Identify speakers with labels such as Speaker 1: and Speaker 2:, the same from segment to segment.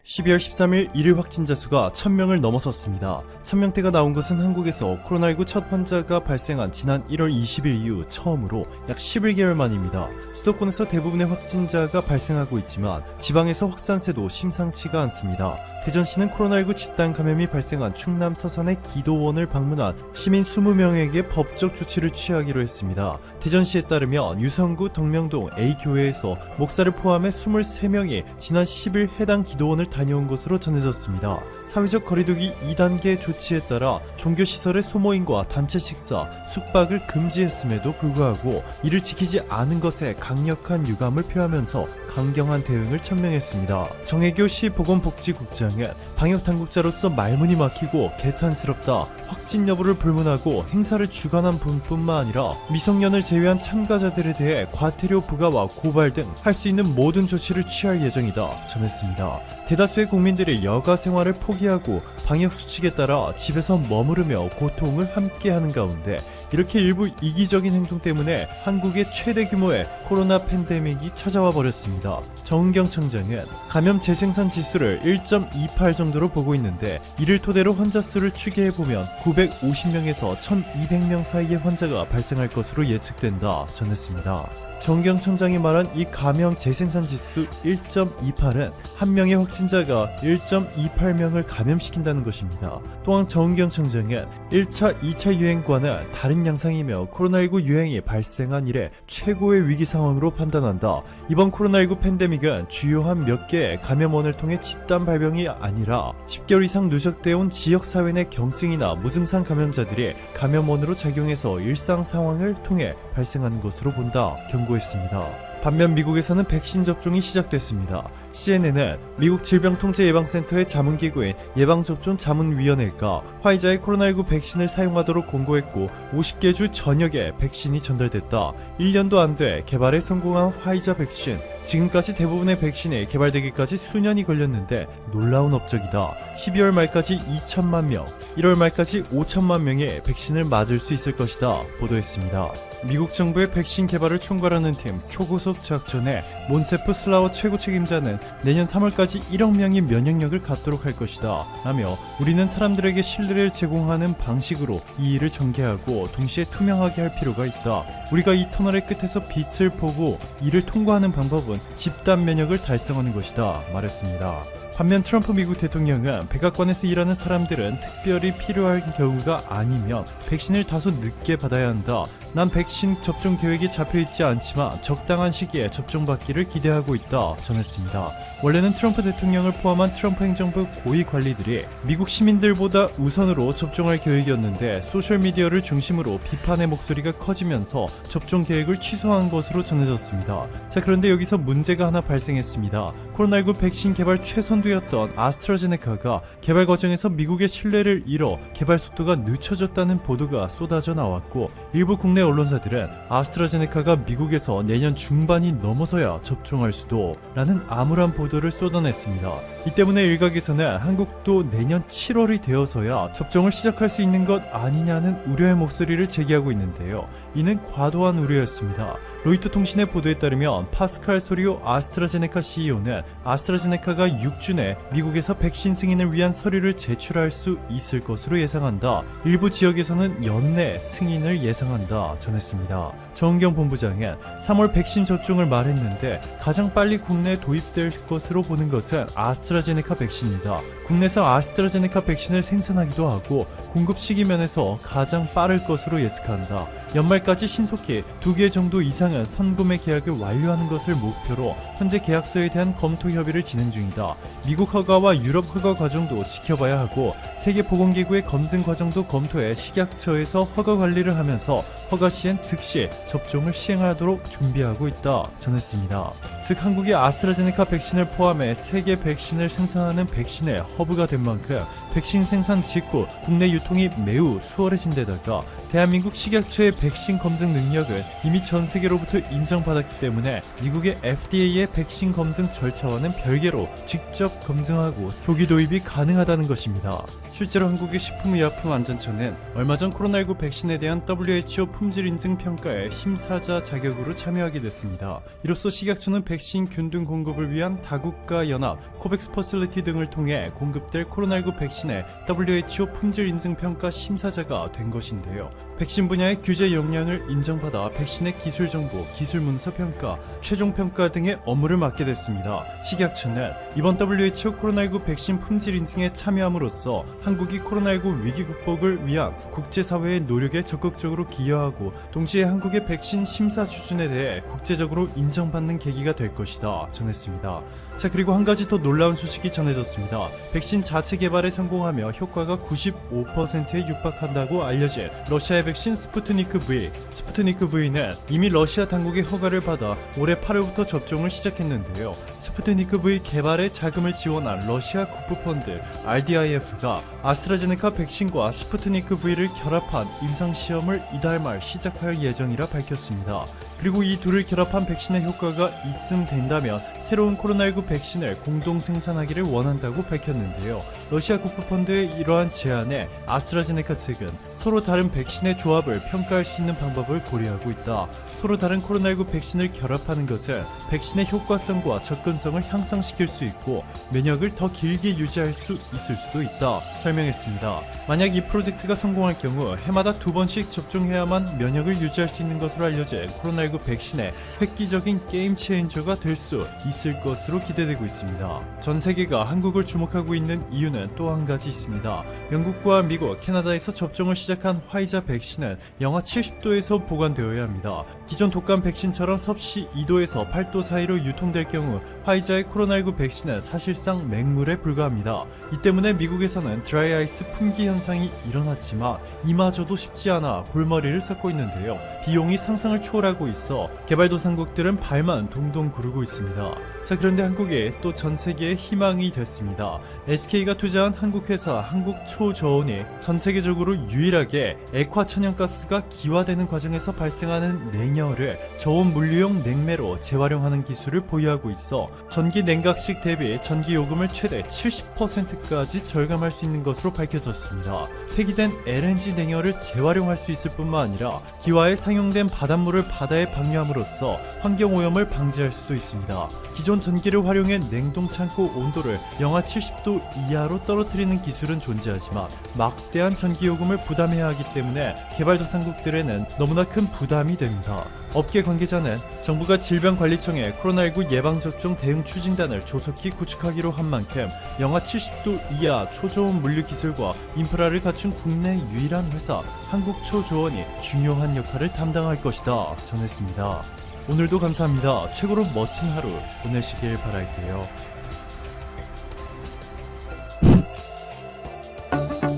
Speaker 1: 12월 13일 일일 확진자 수가 1000명을 넘어섰습니다. 1000명대가 나온 것은 한국에서 코로나19 첫 환자가 발생한 지난 1월 20일 이후 처음으로 약 11개월 만입니다. 수도권에서 대부분의 확진자가 발생하고 있지만 지방에서 확산세도 심상치가 않습니다. 대전시는 코로나19 집단 감염이 발생한 충남 서산의 기도원을 방문한 시민 20명에게 법적 조치를 취하기로 했습니다. 대전시에 따르면 유성구 덕명동 A교회에서 목사를 포함해 23명이 지난 10일 해당 기도원을 다녀온 것으로 전해졌습니다. 사회적 거리두기 2단계 조치에 따라 종교시설의 소모임과 단체 식사, 숙박을 금지했음에도 불구하고 이를 지키지 않은 것에 강력한 유감을 표하면서 강경한 대응을 천명했습니다. 정혜교 시 보건복지국장은 방역당국자로서 말문이 막히고 개탄스럽다, 확진 여부를 불문하고 행사를 주관한 분뿐만 아니라 미성년을 제외한 참가자들에 대해 과태료 부과와 고발 등 할 수 있는 모든 조치를 취할 예정이다 전했습니다. 대다수의 국민들이 여가 생활을 포기하고 방역수칙에 따라 집에서 머무르며 고통을 함께하는 가운데 이렇게 일부 이기적인 행동 때문에 한국의 최대 규모의 코로나 팬데믹이 찾아와 버렸습니다. 정은경 청장은 감염 재생산 지수를 1.28 정도로 보고 있는데 이를 토대로 환자 수를 추계해보면 950명에서 1200명 사이의 환자가 발생할 것으로 예측된다 전했습니다. 정경 청장이 말한 이 감염 재생산 지수 1.28은 한 명의 확진자가 1.28명을 감염시킨다는 것입니다. 또한 정경 청장은 1차, 2차 유행과는 다른 양상이며 코로나19 유행이 발생한 이래 최고의 위기 상황으로 판단한다. 이번 코로나19 팬데믹은 주요한 몇 개의 감염원을 통해 집단 발병이 아니라 10개월 이상 누적되어 온 지역사회 내 경증이나 무증상 감염자들이 감염원으로 작용해서 일상 상황을 통해 발생하는 것으로 본다 경고했습니다. 반면 미국에서는 백신 접종이 시작됐습니다. CNN은 미국 질병통제예방센터의 자문기구인 예방접종자문위원회가 화이자의 코로나19 백신을 사용하도록 공고했고 50개 주 전역에 백신이 전달됐다. 1년도 안 돼 개발에 성공한 화이자 백신. 지금까지 대부분의 백신이 개발되기까지 수년이 걸렸는데 놀라운 업적이다. 12월 말까지 2천만 명, 1월 말까지 5천만 명의 백신을 맞을 수 있을 것이다 보도했습니다. 미국 정부의 백신 개발을 총괄하는 팀 초고속 작전에 몬세프 슬라워 최고 책임자는 내년 3월까지 1억 명이 면역력을 갖도록 할 것이다 라며 우리는 사람들에게 신뢰를 제공하는 방식으로 이 일을 전개하고 동시에 투명하게 할 필요가 있다. 우리가 이 터널의 끝에서 빛을 보고 이를 통과하는 방법은 집단 면역을 달성하는 것이다 말했습니다. 반면 트럼프 미국 대통령은 백악관에서 일하는 사람들은 특별히 필요한 경우가 아니면 백신을 다소 늦게 받아야 한다. 난 백신 접종 계획이 잡혀있지 않지만 적당한 시기에 접종받기를 기대하고 있다 전했습니다. 원래는 트럼프 대통령을 포함한 트럼프 행정부 고위 관리들이 미국 시민들보다 우선으로 접종할 계획이었는데 소셜미디어를 중심으로 비판의 목소리가 커지면서 접종 계획을 취소한 것으로 전해졌습니다. 자, 그런데 여기서 문제가 하나 발생했습니다. 코로나19 백신 개발 최선두였던 아스트라제네카가 개발 과정에서 미국의 신뢰를 잃어 개발 속도가 늦춰졌다는 보도가 쏟아져 나왔고 일부 국내 언론사들은 아스트라제네카가 미국에서 내년 중반이 넘어서야 접종할 수도 라는 암울한 보도를 쏟아냈습니다. 이 때문에 일각에서는 한국도 내년 7월이 되어서야 접종을 시작할 수 있는 것 아니냐는 우려의 목소리를 제기하고 있는데요. 이는 과도한 우려였습니다. 로이터 통신의 보도에 따르면 파스칼 소리오 아스트라제네카 CEO는 아스트라제네카가 6주 내 미국에서 백신 승인을 위한 서류를 제출할 수 있을 것으로 예상한다. 일부 지역에서는 연내 승인을 예상한다 전했습니다. 정은경 본부장은 3월 백신 접종을 말했는데 가장 빨리 국내에 도입될 것으로 보는 것은 아스트라제네카 백신이다. 국내에서 아스트라제네카 백신을 생산하기도 하고 공급 시기 면에서 가장 빠를 것으로 예측한다. 연말까지 신속히 2개 정도 이상은 선구매 계약을 완료하는 것을 목표로 현재 계약서에 대한 검토 협의를 진행 중이다. 미국 허가와 유럽 허가 과정도 지켜봐야 하고 세계보건기구의 검증 과정도 검토해 식약처에서 허가 관리를 하면서 허가 시엔 즉시 접종을 시행하도록 준비하고 있다 전했습니다. 즉 한국이 아스트라제네카 백신을 포함해 세계 백신을 생산하는 백신의 허브가 된 만큼 백신 생산 직후 국내 유통이 매우 수월해진 데다가 대한민국 식약처의 백신 검증 능력을 이미 전 세계로부터 인정받았기 때문에 미국의 FDA의 백신 검증 절차와는 별개로 직접 검증하고 조기 도입이 가능하다는 것입니다. 실제로 한국의 식품의약품안전처는 얼마 전 코로나19 백신에 대한 WHO 품질 인증 평가에 심사자 자격으로 참여하게 됐습니다. 이로써 식약처는 백신 균등 공급을 위한 다국가 연합, 코백스 퍼실리티 등을 통해 공급될 코로나19 백신의 WHO 품질 인증 평가 심사자가 된 것인데요. 백신 분야의 규제 역량을 인정받아 백신의 기술 정보, 기술 문서 평가, 최종 평가 등의 업무를 맡게 됐습니다. 식약처는 이번 WHO 코로나19 백신 품질 인증에 참여함으로써 한국이 코로나19 위기 극복을 위한 국제사회의 노력에 적극적으로 기여하고 동시에 한국의 백신 심사 수준에 대해 국제적으로 인정받는 계기가 될 것이다 전했습니다. 자, 그리고 한 가지 더 놀라운 소식이 전해졌습니다. 백신 자체 개발에 성공하며 효과가 95%에 육박한다고 알려진 러시아의 백신 스푸트니크 V. 스푸트니크 V는 이미 러시아 당국의 허가를 받아 올해 8월부터 접종을 시작했는데요. 스푸트니크 V 개발에 자금을 지원한 러시아 국부펀드 RDIF가 아스트라제네카 백신과 스푸트니크 V를 결합한 임상시험을 이달 말 시작할 예정이라 밝혔습니다. 그리고 이 둘을 결합한 백신의 효과가 입증된다면 새로운 코로나19 백신을 공동 생산하기를 원한다고 밝혔는데요. 러시아 국부펀드의 이러한 제안에 아스트라제네카 측은 서로 다른 백신의 조합을 평가할 수 있는 방법을 고려하고 있다. 서로 다른 코로나19 백신을 결합하는 것은 백신의 효과성과 접근성을 향상시킬 수 있고 면역을 더 길게 유지할 수 있을 수도 있다 설명했습니다. 만약 이 프로젝트가 성공할 경우 해마다 2번씩 접종해야만 면역을 유지할 수 있는 것으로 알려진 코로나19 백신의 획기적인 게임 체인저가 될 수 있을 것으로 기대되고 있습니다. 전 세계가 한국을 주목하고 있는 이유는 또 한 가지 있습니다. 영국과 미국, 캐나다에서 접종을 시작한 화이자 백신은 영하 70도에서 보관되어야 합니다. 기존 독감 백신처럼 섭씨 2도에서 8도 사이로 유통될 경우 화이자의 코로나19 백신은 사실상 맹물에 불과합니다. 이 때문에 미국에서는 드라이 아이스 품귀 현상이 일어났지만 이마저도 쉽지 않아 골머리를 썩고 있는데요. 비용이 상상을 초월하고 있어 개발도상국들은 발만 동동 구르고 있습니다. 자, 그런데 한국이 또 전 세계의 희망이 됐습니다. SK가 투자한 한국 회사 한국초저온이 전 세계적으로 유일하게 액화 천연가스가 기화되는 과정에서 발생하는 냉열을 저온 분리용 냉매로 재활용하는 기술을 보유하고 있어 전기 냉각식 대비 전기 요금을 최대 70%까지 절감할 수 있는 것으로 밝혀졌습니다. 폐기된 LNG 냉열을 재활용할 수 있을 뿐만 아니라 기화에 상용된 바닷물을 바다에 방류함으로써 환경오염을 방지할 수도 있습니다. 기존 전기를 활용해 냉동 창고 온도를 영하 70도 이하로 떨어뜨리는 기술은 존재하지만 막대한 전기요금을 부담해야 하기 때문에 개발도상국들에는 너무나 큰 부담이 됩니다. 업계 관계자는 정부가 질병관리청에 코로나19 예방접종 대응 추진단을 조속히 구축하기로 한 만큼 영하 70도 이하 초저온 물류 기술과 인프라를 갖춘 국내 유일한 회사 한국초저온이 중요한 역할을 담당할 것이다 전했습니다. 오늘도 감사합니다. 최고로 멋진 하루 보내시길 바랄게요.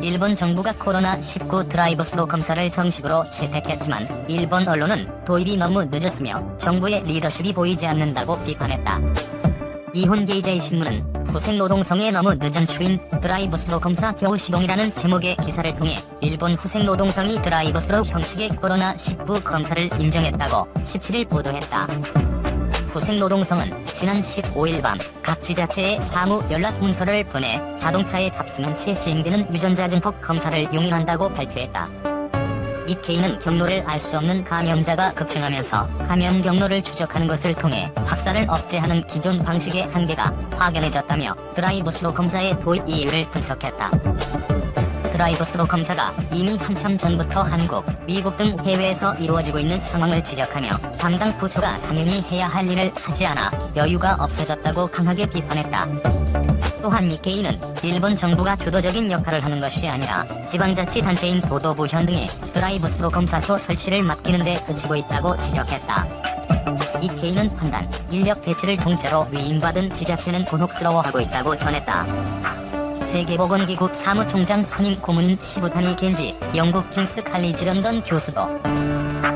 Speaker 2: 일본 정부가 코로나19 드라이브스루 검사를 정식으로 채택했지만 일본 언론은 도입이 너무 늦었으며 정부의 리더십이 보이지 않는다고 비판했다. 이혼게이제이 신문은 후생노동성의 너무 늦은 추인 드라이브스루 검사 겨우 시동이라는 제목의 기사를 통해 일본 후생노동성이 드라이브스루 형식의 코로나19 검사를 인정했다고 17일 보도했다. 후생노동성은 지난 15일 밤 각 지자체에 사무 연락 문서를 보내 자동차에 탑승한 채 시행되는 유전자 증폭 검사를 용인한다고 발표했다. 이 K는 경로를 알 수 없는 감염자가 급증하면서 감염 경로를 추적하는 것을 통해 확산을 억제하는 기존 방식의 한계가 확연해졌다며 드라이브스루 검사의 도입 이유를 분석했다. 드라이브스루 검사가 이미 한참 전부터 한국, 미국 등 해외에서 이루어지고 있는 상황을 지적하며 담당 부처가 당연히 해야 할 일을 하지 않아 여유가 없어졌다고 강하게 비판했다. 또한 니케이는 일본 정부가 주도적인 역할을 하는 것이 아니라 지방자치단체인 도도부현 등의 드라이브스루 검사소 설치를 맡기는 데 그치고 있다고 지적했다. 니케이는 판단, 인력 배치를 통째로 위임받은 지자체는 곤혹스러워하고 있다고 전했다. 세계보건기구 사무총장 선임 고문인 시부타니 겐지, 영국 킹스 칼리지 런던 교수도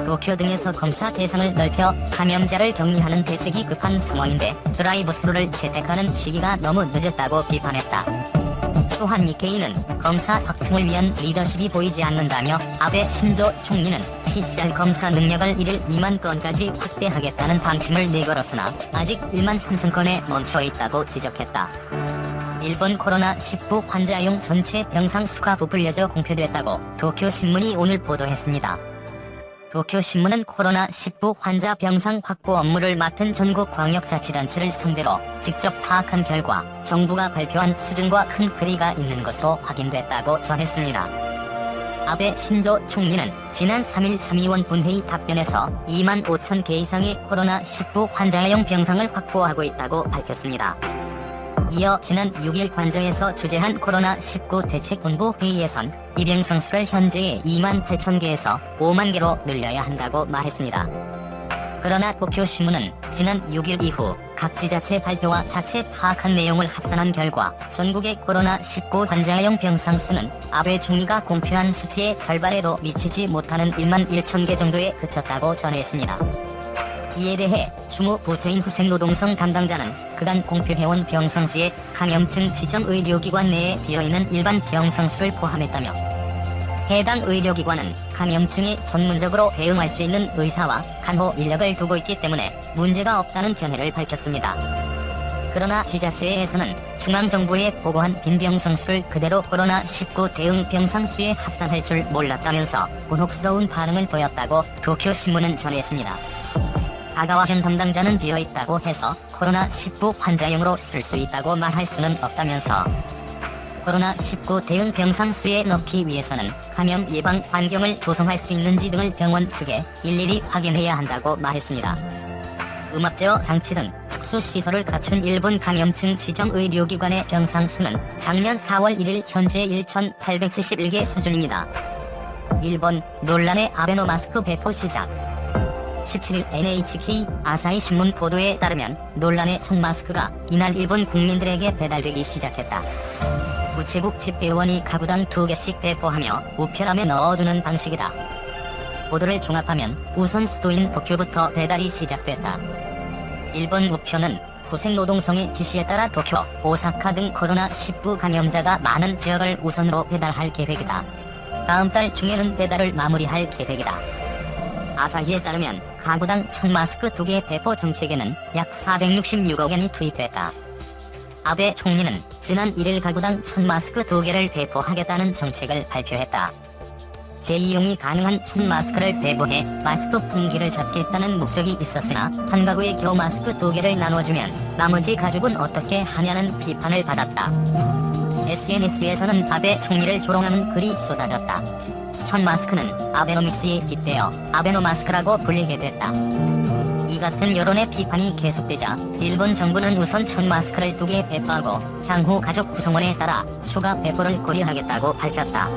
Speaker 2: 도쿄 등에서 검사 대상을 넓혀 감염자를 격리하는 대책이 급한 상황인데 드라이브스루를 채택하는 시기가 너무 늦었다고 비판했다. 또한 니케이는 검사 확충을 위한 리더십이 보이지 않는다며 아베 신조 총리는 PCR 검사 능력을 1일 2만 건까지 확대하겠다는 방침을 내걸었으나 아직 1만 3천 건에 멈춰있다고 지적했다. 일본 코로나19 환자용 전체 병상 수가 부풀려져 공표됐다고 도쿄신문이 오늘 보도했습니다. 도쿄신문은 코로나19 환자 병상 확보 업무를 맡은 전국광역자치단체를 상대로 직접 파악한 결과 정부가 발표한 수준과 큰 괴리가 있는 것으로 확인됐다고 전했습니다. 아베 신조 총리는 지난 3일 참의원 본회의 답변에서 2만 5천 개 이상의 코로나19 환자용 병상을 확보하고 있다고 밝혔습니다. 이어 지난 6일 관저에서 주재한 코로나19 대책본부 회의에선 이 병상 수를 현재의 2만 8천 개에서 5만 개로 늘려야 한다고 말했습니다. 그러나 도쿄신문은 지난 6일 이후 각 지자체 발표와 자체 파악한 내용을 합산한 결과 전국의 코로나19 환자용 병상 수는 아베 총리가 공표한 수치의 절반에도 미치지 못하는 1만 1천 개 정도에 그쳤다고 전했습니다. 이에 대해 주무부처인 후생노동성 담당자는 그간 공표해온 병상수에 감염증 지정 의료기관 내에 비어있는 일반 병상수를 포함했다며 해당 의료기관은 감염증에 전문적으로 대응할 수 있는 의사와 간호 인력을 두고 있기 때문에 문제가 없다는 견해를 밝혔습니다. 그러나 지자체에서는 중앙정부에 보고한 빈병상수를 그대로 코로나19 대응 병상수에 합산할 줄 몰랐다면서 곤혹스러운 반응을 보였다고 도쿄신문은 전했습니다. 아가와현 담당자는 비어있다고 해서 코로나19 환자용으로 쓸 수 있다고 말할 수는 없다면서 코로나19 대응 병상 수에 넣기 위해서는 감염 예방 환경을 조성할 수 있는지 등을 병원 측에 일일이 확인해야 한다고 말했습니다. 음압제어 장치 등 특수시설을 갖춘 일본 감염증 지정 의료기관의 병상 수는 작년 4월 1일 현재 1,871개 수준입니다. 일본 논란의 아베노 마스크 배포 시작. 17일 NHK 아사히 신문 보도에 따르면 논란의 첫 마스크가 이날 일본 국민들에게 배달되기 시작했다. 우체국 집배원이 가구당 2개씩 배포하며 우편함에 넣어두는 방식이다. 보도를 종합하면 우선 수도인 도쿄부터 배달이 시작됐다. 일본 우편은 후생노동성의 지시에 따라 도쿄, 오사카 등 코로나19 감염자가 많은 지역을 우선으로 배달할 계획이다. 다음 달 중에는 배달을 마무리할 계획이다. 아사히에 따르면 가구당 1000마스크 2개 배포 정책에는 약 466억 엔이 투입됐다. 아베 총리는 지난 1일 가구당 1000마스크 2개를 배포하겠다는 정책을 발표했다. 재이용이 가능한 1000마스크를 배포해 마스크 품귀를 잡겠다는 목적이 있었으나 한 가구에 겨우 마스크 2개를 나눠주면 나머지 가족은 어떻게 하냐는 비판을 받았다. SNS에서는 아베 총리를 조롱하는 글이 쏟아졌다. 1000마스크는 아베노믹스에 빗대어 아베노마스크라고 불리게 됐다. 이 같은 여론의 비판이 계속되자 일본 정부는 우선 1000마스크를 2개 배포하고 향후 가족 구성원에 따라 추가 배포를 고려하겠다고 밝혔다.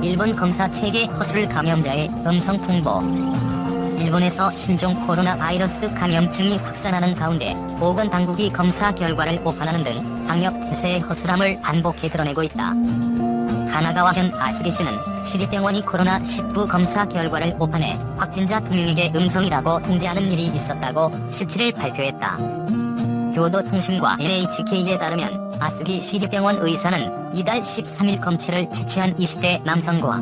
Speaker 2: 일본 검사 체계 허술 감염자의 음성 통보. 일본에서 신종 코로나 바이러스 감염증이 확산하는 가운데 보건당국이 검사 결과를 오판하는 등 방역 태세의 허술함을 반복해 드러내고 있다. 가나가와현 아스기시는 시립병원이 코로나19 검사 결과를 오판해 확진자 2명에게 음성이라고 통지하는 일이 있었다고 17일 발표했다. 교도통신과 NHK에 따르면 아스기 시립병원 의사는 이달 13일 검체를 채취한 20대 남성과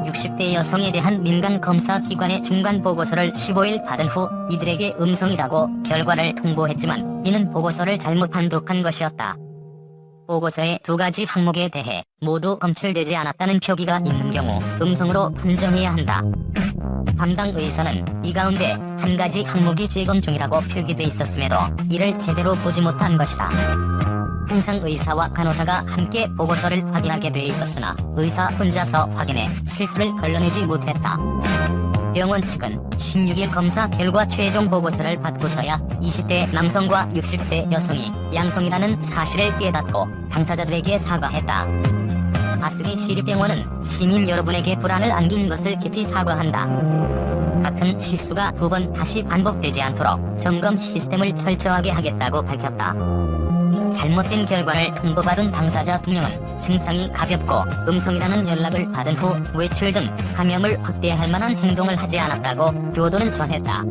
Speaker 2: 60대 여성에 대한 민간 검사 기관의 중간 보고서를 15일 받은 후 이들에게 음성이라고 결과를 통보했지만 이는 보고서를 잘못 판독한 것이었다. 보고서의 2가지 항목에 대해 모두 검출되지 않았다는 표기가 있는 경우 음성으로 판정해야 한다. 담당 의사는 이 가운데 한 가지 항목이 재검 중이라고 표기돼 있었음에도 이를 제대로 보지 못한 것이다. 항상 의사와 간호사가 함께 보고서를 확인하게 돼 있었으나 의사 혼자서 확인해 실수를 걸러내지 못했다. 병원 측은 16일 검사 결과 최종 보고서를 받고서야 20대 남성과 60대 여성이 양성이라는 사실을 깨닫고 당사자들에게 사과했다. 아스기 시립병원은 시민 여러분에게 불안을 안긴 것을 깊이 사과한다. 같은 실수가 2번 다시 반복되지 않도록 점검 시스템을 철저하게 하겠다고 밝혔다. 잘못된 결과를 통보받은 당사자 2명은 증상이 가볍고 음성이라는 연락을 받은 후 외출 등 감염을 확대할 만한 행동을 하지 않았다고 교도는 전했다.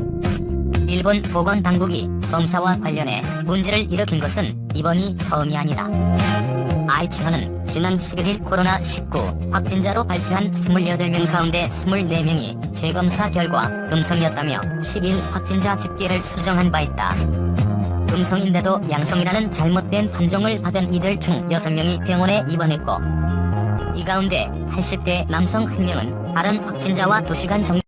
Speaker 2: 일본 보건당국이 검사와 관련해 문제를 일으킨 것은 이번이 처음이 아니다. 아이치현은 지난 11일 코로나19 확진자로 발표한 28명 가운데 24명이 재검사 결과 음성이었다며 10일 확진자 집계를 수정한 바 있다. 음성인데도 양성이라는 잘못된 판정을 받은 이들 중 6명이 병원에 입원했고 이 가운데 80대 남성 1명은 다른 확진자와 2시간 정도